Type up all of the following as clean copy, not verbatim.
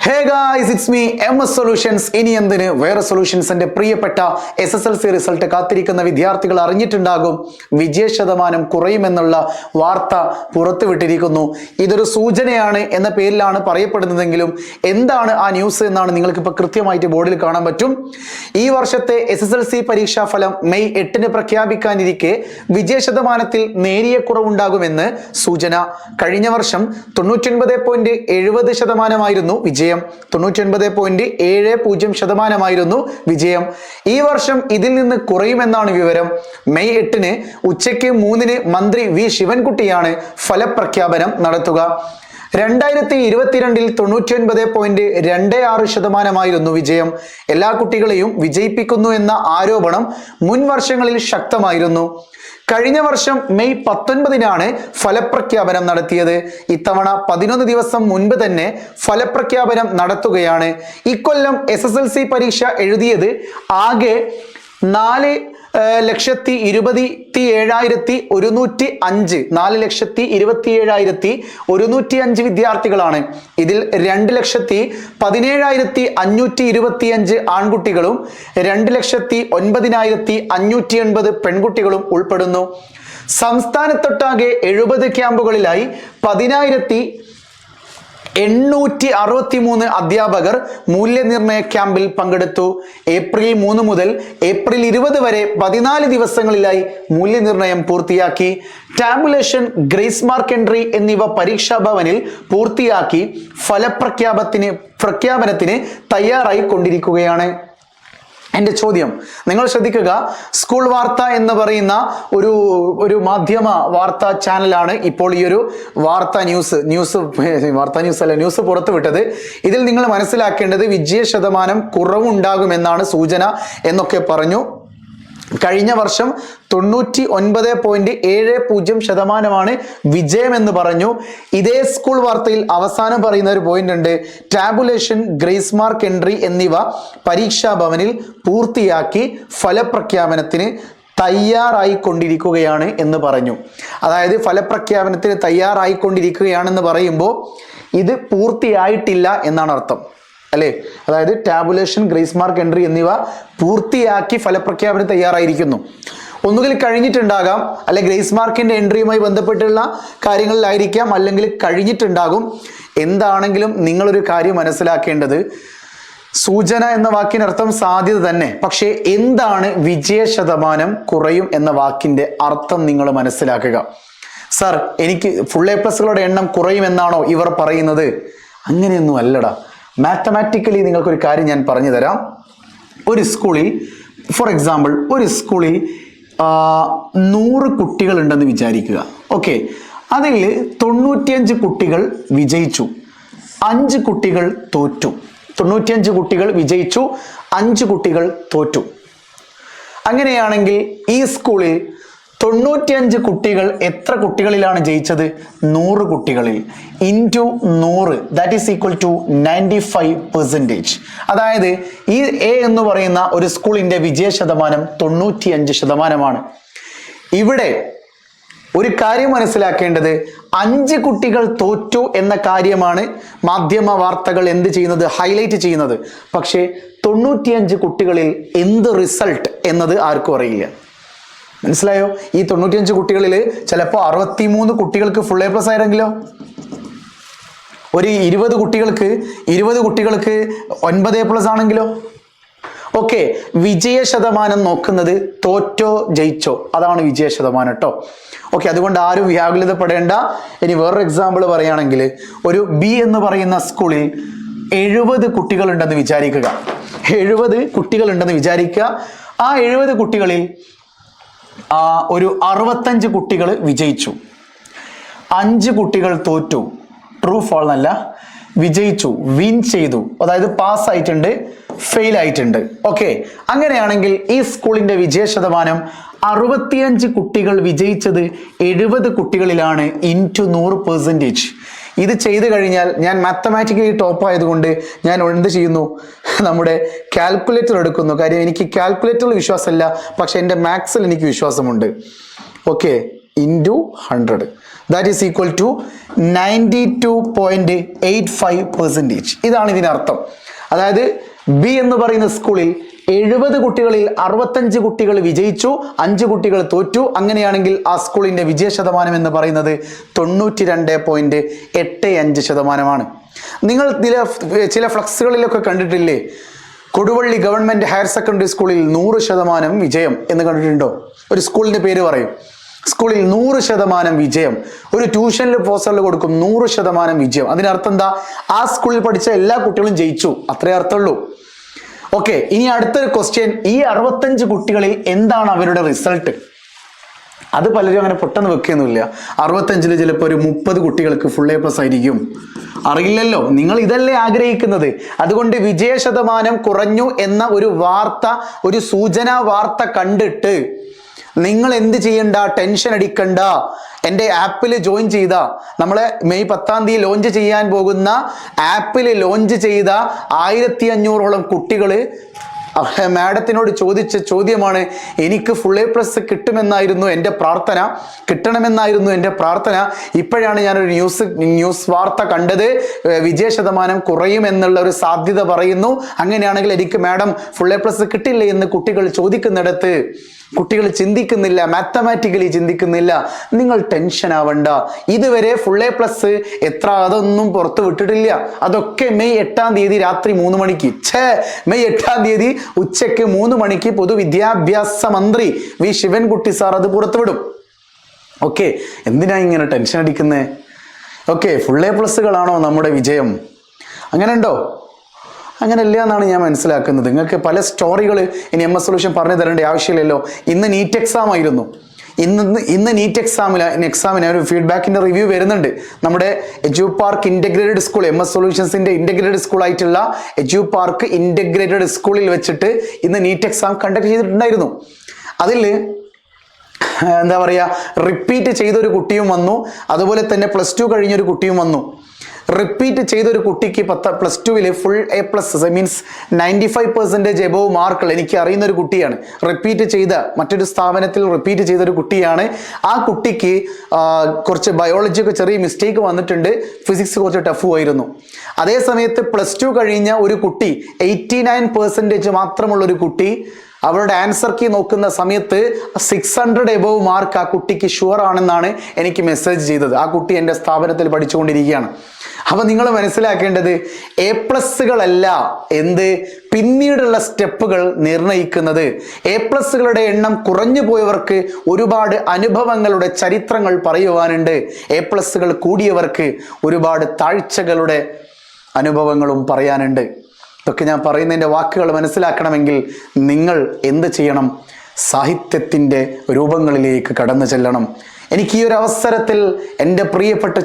Hey guys, it's me MS Solutions. ഇനി എന്തിന് വേറെ സൊല്യൂഷൻസിന്റെ പ്രിയപ്പെട്ട SSLC റിസൾട്ട് കാത്തിരിക്കുന്ന വിദ്യാർത്ഥികൾ അറിഞ്ഞിട്ടുണ്ടാകും വിജയശതമാനം കുറയുമെന്നുള്ള വാർത്ത പുറത്തുവിട്ടിരിക്കുന്നു. ഇതൊരു സൂചനയാണ് എന്ന പേരിലാണ് പറയപ്പെടുന്നതെങ്കിലും എന്താണ് ആ ന്യൂസ് എന്നാണ് നിങ്ങൾക്ക് ഇപ്പോൾ കൃത്യമായിട്ട് ബോർഡിൽ കാണാൻ പറ്റും. ഈ വർഷത്തെ SSLC പരീക്ഷാ ഫലം മെയ് 8-ന് പ്രഖ്യാപിക്കാനിരിക്കെ വിജയശതമാനത്തിൽ നേരിയ കുറവുണ്ടാകുമെന്ന് സൂചന. കഴിഞ്ഞ വർഷം 99.70% വിജയം, 99.70% വിജയം. ഈ വർഷം ഇതിൽ നിന്ന് കുറയുമെന്നാണ് വിവരം. മെയ് 8-ന് ഉച്ചയ്ക്ക് 3-ന് മന്ത്രി വി ശിവൻകുട്ടിയാണ് ഫലപ്രഖ്യാപനം നടത്തുക. 2022-ൽ 99.26% വിജയം. എല്ലാ കുട്ടികളെയും വിജയിപ്പിക്കുന്നു എന്ന ആരോപണം മുൻ വർഷങ്ങളിൽ ശക്തമായിരുന്നു. കഴിഞ്ഞ വർഷം മെയ് 19-നാണ് ഫലപ്രഖ്യാപനം നടത്തിയത്. ഇത്തവണ 11 ദിവസം മുൻപ് തന്നെ ഫലപ്രഖ്യാപനം നടത്തുകയാണ്. ഇക്കൊല്ലം SSLC പരീക്ഷ എഴുതിയത് ആകെ 4,27,105 വിദ്യാർത്ഥികളാണ്. ഇതിൽ 2,17,525 ആൺകുട്ടികളും 2,09,580 പെൺകുട്ടികളും ഉൾപ്പെടുന്നു. സംസ്ഥാനത്തൊട്ടാകെ 70 ക്യാമ്പുകളിലായി 10,863 അധ്യാപകർ മൂല്യനിർണ്ണയ ക്യാമ്പിൽ പങ്കെടുത്തു. ഏപ്രിൽ 3 മുതൽ ഏപ്രിൽ 20 വരെ 14 ദിവസങ്ങളിലായി മൂല്യനിർണ്ണയം പൂർത്തിയാക്കി. ടാബുലേഷൻ, ഗ്രേസ് മാർക്ക് എൻട്രി എന്നിവ പരീക്ഷാ ഭവനിൽ പൂർത്തിയാക്കി പ്രഖ്യാപനത്തിന് തയ്യാറായി കൊണ്ടിരിക്കുകയാണ്. എൻ്റെ ചോദ്യം നിങ്ങൾ ശ്രദ്ധിക്കുക. സ്കൂൾ വാർത്ത എന്ന് പറയുന്ന ഒരു മാധ്യമ വാർത്താ ചാനലാണ് ഇപ്പോൾ ഈ ഒരു ന്യൂസ് പുറത്തുവിട്ടത്. ഇതിൽ നിങ്ങൾ മനസ്സിലാക്കേണ്ടത് വിജയശതമാനം കുറവുണ്ടാകുമെന്നാണ് സൂചന എന്നൊക്കെ പറഞ്ഞു. കഴിഞ്ഞ വർഷം 99.70% വിജയമെന്ന് പറഞ്ഞു. ഇതേ സ്കൂൾ വാർത്തയിൽ അവസാനം പറയുന്ന ഒരു പോയിന്റ് ഉണ്ട്. ടാബുലേഷൻ, ഗ്രേസ് മാർക്ക് എൻട്രി എന്നിവ പരീക്ഷാ ഭവനിൽ പൂർത്തിയാക്കി ഫലപ്രഖ്യാപനത്തിന് തയ്യാറായിക്കൊണ്ടിരിക്കുകയാണ് എന്ന് പറഞ്ഞു. അതായത് ഫലപ്രഖ്യാപനത്തിന് തയ്യാറായിക്കൊണ്ടിരിക്കുകയാണെന്ന് പറയുമ്പോൾ ഇത് പൂർത്തിയായിട്ടില്ല എന്നാണ് അർത്ഥം, അല്ലേ? അതായത് ടാബുലേഷൻ, ഗ്രേസ് മാർക്ക് എൻട്രി എന്നിവ പൂർത്തിയാക്കി ഫലപ്രഖ്യാപനം തയ്യാറായിരിക്കുന്നു. ഒന്നുകിൽ കഴിഞ്ഞിട്ടുണ്ടാകാം, അല്ലെ ഗ്രേസ് മാർക്കിന്റെ എൻട്രിയുമായി ബന്ധപ്പെട്ടുള്ള കാര്യങ്ങളിലായിരിക്കാം, അല്ലെങ്കിൽ കഴിഞ്ഞിട്ടുണ്ടാകും. എന്താണെങ്കിലും നിങ്ങളൊരു കാര്യം മനസ്സിലാക്കേണ്ടത്, സൂചന എന്ന വാക്കിനർത്ഥം സാധ്യത തന്നെ. പക്ഷേ എന്താണ് വിജയശതമാനം കുറയും എന്ന വാക്കിന്റെ അർത്ഥം നിങ്ങൾ മനസ്സിലാക്കുക. സർ, എനിക്ക് ഫുൾ A+കളുടെ എണ്ണം കുറയുമെന്നാണോ ഇവർ പറയുന്നത്? അങ്ങനെയൊന്നും അല്ലടാ. മാത്തമാറ്റിക്കലി നിങ്ങൾക്കൊരു കാര്യം ഞാൻ പറഞ്ഞു തരാം. ഒരു സ്കൂളിൽ, ഫോർ എക്സാമ്പിൾ, ഒരു സ്കൂളിൽ 100 കുട്ടികൾ ഉണ്ടെന്ന് വിചാരിക്കുക. ഓക്കെ, അതിൽ 95 കുട്ടികൾ വിജയിച്ചു, 5 കുട്ടികൾ തോറ്റു. 95 കുട്ടികൾ വിജയിച്ചു, 5 കുട്ടികൾ തോറ്റു. അങ്ങനെയാണെങ്കിൽ ഈ സ്കൂളിൽ 95 കുട്ടികൾ എത്ര കുട്ടികളിലാണ് ജയിച്ചത്? 100 കുട്ടികളിൽ into 100, that is equal to 95%. അതായത് ഈ A എന്ന് പറയുന്ന ഒരു സ്കൂളിന്റെ വിജയശതമാനം 95%. ഇവിടെ ഒരു കാര്യം മനസ്സിലാക്കേണ്ടത്, 5 കുട്ടികൾ തോറ്റു എന്ന കാര്യമാണ് മാധ്യമ വാർത്തകൾ എന്ത് ചെയ്യുന്നത്? ഹൈലൈറ്റ് ചെയ്യുന്നത്. പക്ഷേ 95 കുട്ടികളിൽ എന്ത് റിസൾട്ട് എന്നത് ആർക്കും അറിയില്ല. മനസ്സിലായോ? ഈ 95 കുട്ടികളിൽ ചിലപ്പോൾ 63 കുട്ടികൾക്ക് ഫുൾ A+ ആയിരുന്നെങ്കിലോ, ഒരു 20 കുട്ടികൾക്ക് 9 A+ ആണെങ്കിലോ? ഓക്കെ, വിജയശതമാനം നോക്കുന്നത് തോറ്റോ ജയിച്ചോ, അതാണ് വിജയശതമാനം കേട്ടോ. ഓക്കെ, അതുകൊണ്ട് ആരും വ്യാകുലതപ്പെടേണ്ട. ഇനി വേറൊരു എക്സാമ്പിൾ പറയുകയാണെങ്കിൽ, ഒരു B എന്ന് പറയുന്ന സ്കൂളിൽ 70 കുട്ടികളുണ്ടെന്ന് വിചാരിക്കുക. 70 കുട്ടികളുണ്ടെന്ന് വിചാരിക്കുക. ആ 70 കുട്ടികളിൽ ഒരു 65 കുട്ടികൾ വിജയിച്ചു, 5 കുട്ടികൾ തോറ്റു. ട്രൂ ഫോൾ എന്നല്ല, വിജയിച്ചു, വിൻ ചെയ്തു, അതായത് പാസ് ആയിട്ടുണ്ട്, ഫെയിൽ ആയിട്ടുണ്ട്. ഓക്കെ, അങ്ങനെയാണെങ്കിൽ ഈ സ്കൂളിന്റെ വിജയശതമാനം 65 കുട്ടികൾ വിജയിച്ചത് 70 കുട്ടികളിലാണ് ഇൻറ്റു 100%. ഇത് ചെയ്തു കഴിഞ്ഞാൽ, ഞാൻ മാത്തമാറ്റിക്കലി ടോപ്പ് ആയതുകൊണ്ട് ഞാൻ എന്ത് ചെയ്യുന്നു? നമ്മുടെ കാൽക്കുലേറ്റർ എടുക്കുന്നു. കാര്യം എനിക്ക് കാൽക്കുലേറ്ററിൽ വിശ്വാസമില്ല, പക്ഷെ എൻ്റെ മാത്സിൽ എനിക്ക് വിശ്വാസമുണ്ട്. Okay, into 100, that is equal to 92.85%. ഇതാണ് ഇതിനർത്ഥം. അതായത് ബി എന്ന് പറയുന്ന സ്കൂളിൽ 70 കുട്ടികളിൽ 65 കുട്ടികൾ വിജയിച്ചു, 5 കുട്ടികൾ തോറ്റു. അങ്ങനെയാണെങ്കിൽ ആ സ്കൂളിന്റെ വിജയ ശതമാനം എന്ന് പറയുന്നത് 92.85%. നിങ്ങൾ ചില ഫ്ലക്സുകളിലൊക്കെ കണ്ടിട്ടില്ലേ, കൊടുവള്ളി ഗവൺമെന്റ് ഹയർ സെക്കൻഡറി സ്കൂളിൽ 100% വിജയം എന്ന് കണ്ടിട്ടുണ്ടോ? ഒരു സ്കൂളിന്റെ പേര് പറയും, സ്കൂളിൽ 100% വിജയം. ഒരു ട്യൂഷനിൽ പോസ്റ്ററിൽ കൊടുക്കും 100% വിജയം. അതിനർത്ഥം എന്താ? ആ സ്കൂളിൽ പഠിച്ച എല്ലാ കുട്ടികളും ജയിച്ചു, അത്രേ അർത്ഥമുള്ളൂ. ഓക്കെ, ഇനി അടുത്തൊരു ക്വസ്റ്റ്യൻ, ഈ 65 കുട്ടികളിൽ എന്താണ് അവരുടെ റിസൾട്ട്? അത് പലരും അങ്ങനെ പെട്ടെന്ന് വെക്കുകയൊന്നുമില്ല. 65-ൽ ചിലപ്പോൾ ഒരു 30 കുട്ടികൾക്ക് ഫുൾ A+ ആയിരിക്കും. അറിയില്ലല്ലോ, നിങ്ങൾ ഇതല്ലേ ആഗ്രഹിക്കുന്നത്. അതുകൊണ്ട് വിജയ ശതമാനം കുറഞ്ഞു എന്ന ഒരു വാർത്ത, ഒരു സൂചനാ വാർത്ത കണ്ടിട്ട് നിങ്ങൾ എന്ത് ചെയ്യണ്ട, ടെൻഷൻ അടിക്കണ്ട. എൻ്റെ ആപ്പിൽ ജോയിൻ ചെയ്ത, നമ്മളെ മെയ് 10-ാം തീയതി ലോഞ്ച് ചെയ്യാൻ പോകുന്ന ആപ്പിൽ ലോഞ്ച് ചെയ്ത 1500ഓളം കുട്ടികൾ മാഡത്തിനോട് ചോദിച്ച ചോദ്യമാണ്, എനിക്ക് ഫുൾ A+ കിട്ടുമെന്നായിരുന്നു എൻ്റെ പ്രാർത്ഥന, കിട്ടണമെന്നായിരുന്നു എൻ്റെ പ്രാർത്ഥന. ഇപ്പോഴാണ് ഞാനൊരു ന്യൂസ് വാർത്ത കണ്ടത്, വിജയ ശതമാനം കുറയുമെന്നുള്ള ഒരു സാധ്യത പറയുന്നു. അങ്ങനെയാണെങ്കിൽ എനിക്ക് മാഡം ഫുൾ A+ കിട്ടില്ലേ എന്ന് കുട്ടികൾ ചോദിക്കുന്നിടത്ത് കുട്ടികൾ ചിന്തിക്കുന്നില്ല, മാത്തമാറ്റിക്കലി ചിന്തിക്കുന്നില്ല. നിങ്ങൾ ടെൻഷൻ ആവണ്ട. ഇതുവരെ ഫുൾ A+ എത്ര അതൊന്നും പുറത്തു വിട്ടിട്ടില്ല. അതൊക്കെ മെയ് 8-ാം തീയതി രാത്രി 3 മണിക്ക്, മെയ് 8-ാം തീയതി ഉച്ചയ്ക്ക് 3 മണിക്ക് പൊതുവിദ്യാഭ്യാസ മന്ത്രി വി ശിവൻകുട്ടി സാർ അത് പുറത്തുവിടും. ഓക്കെ, എന്തിനാ ഇങ്ങനെ ടെൻഷൻ അടിക്കുന്നേ? ഓക്കെ, ഫുൾ A+കളാണോ നമ്മുടെ വിജയം? അങ്ങനെ ഉണ്ടോ? അങ്ങനെയല്ല എന്നാണ് ഞാൻ മനസ്സിലാക്കുന്നത്. നിങ്ങൾക്ക് പല സ്റ്റോറികൾ ഇനി MS സൊല്യൂഷൻ പറഞ്ഞു തരേണ്ട ആവശ്യമില്ലല്ലോ. ഇന്ന് നീറ്റ് എക്സാം ആയിരുന്നു. ഇന്ന് നീറ്റ് എക്സാമിന് ഒരു ഫീഡ്ബാക്കിന്റെ റിവ്യൂ വരുന്നുണ്ട്. നമ്മുടെ Edu Park integrated school, MS സൊല്യൂഷൻസിന്റെ ഇൻ്റഗ്രേറ്റഡ് സ്കൂൾ ആയിട്ടുള്ള എജ്യൂ പാർക്ക് ഇൻ്റഗ്രേറ്റഡ് സ്കൂളിൽ വെച്ചിട്ട് ഇന്ന് നീറ്റ് എക്സാം കണ്ടക്ട് ചെയ്തിട്ടുണ്ടായിരുന്നു. അതിൽ എന്താ പറയുക, റിപ്പീറ്റ് ചെയ്തൊരു കുട്ടിയും വന്നു, അതുപോലെ തന്നെ +2 കഴിഞ്ഞൊരു കുട്ടിയും വന്നു. റിപ്പീറ്റ് ചെയ്തൊരു കുട്ടിക്ക് +2-ൽ ഫുൾ A+, മീൻസ് 95% എബോവ് മാർക്കുകൾ എനിക്ക് അറിയുന്ന ഒരു കുട്ടിയാണ്. റിപ്പീറ്റ് ചെയ്ത മറ്റൊരു സ്ഥാപനത്തിൽ റിപ്പീറ്റ് ചെയ്തൊരു കുട്ടിയാണ്. ആ കുട്ടിക്ക് കുറച്ച് ബയോളജിക്ക് ചെറിയ മിസ്റ്റേക്ക് വന്നിട്ടുണ്ട്, ഫിസിക്സ് കുറച്ച് ടഫ് ആയിരുന്നു. അതേ സമയത്ത് +2 കഴിഞ്ഞ ഒരു കുട്ടി, 89% മാത്രമുള്ള ഒരു കുട്ടി, അവരുടെ ആൻസർ കീ നോക്കുന്ന സമയത്ത് 600 എബോവ് മാർക്ക് ആ കുട്ടിക്ക് ഷുവർ ആണെന്നാണ് എനിക്ക് മെസ്സേജ് ചെയ്തത്. ആ കുട്ടി എൻ്റെ സ്ഥാപനത്തിൽ പഠിച്ചുകൊണ്ടിരിക്കുകയാണ്. അപ്പൊ നിങ്ങൾ മനസ്സിലാക്കേണ്ടത് A+കളല്ല പിന്നീടുള്ള സ്റ്റെപ്പുകൾ നിർണയിക്കുന്നത്. A+കളുടെ എണ്ണം കുറഞ്ഞു പോയവർക്ക് ഒരുപാട് അനുഭവങ്ങളുടെ ചരിത്രങ്ങൾ പറയുവാനുണ്ട്. A+കൾ കൂടിയവർക്ക് ഒരുപാട് താഴ്ചകളുടെ അനുഭവങ്ങളും പറയാനുണ്ട്. ഇതൊക്കെ ഞാൻ പറയുന്നതിൻ്റെ വാക്കുകൾ മനസ്സിലാക്കണമെങ്കിൽ നിങ്ങൾ എന്ത് ചെയ്യണം? സാഹിത്യത്തിൻ്റെ രൂപങ്ങളിലേക്ക് കടന്നു ചെല്ലണം. എനിക്ക് ഈ ഒരു അവസരത്തിൽ എൻ്റെ പ്രിയപ്പെട്ട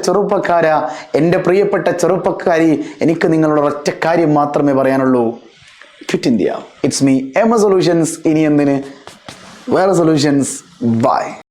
ചെറുപ്പക്കാരി, എനിക്ക് നിങ്ങളോട് ഒറ്റ കാര്യം മാത്രമേ പറയാനുള്ളൂ. Quit India. It's me MS solutions. ഇനി എന്തിന് വേറെ സൊല്യൂഷൻസ്. ബൈ.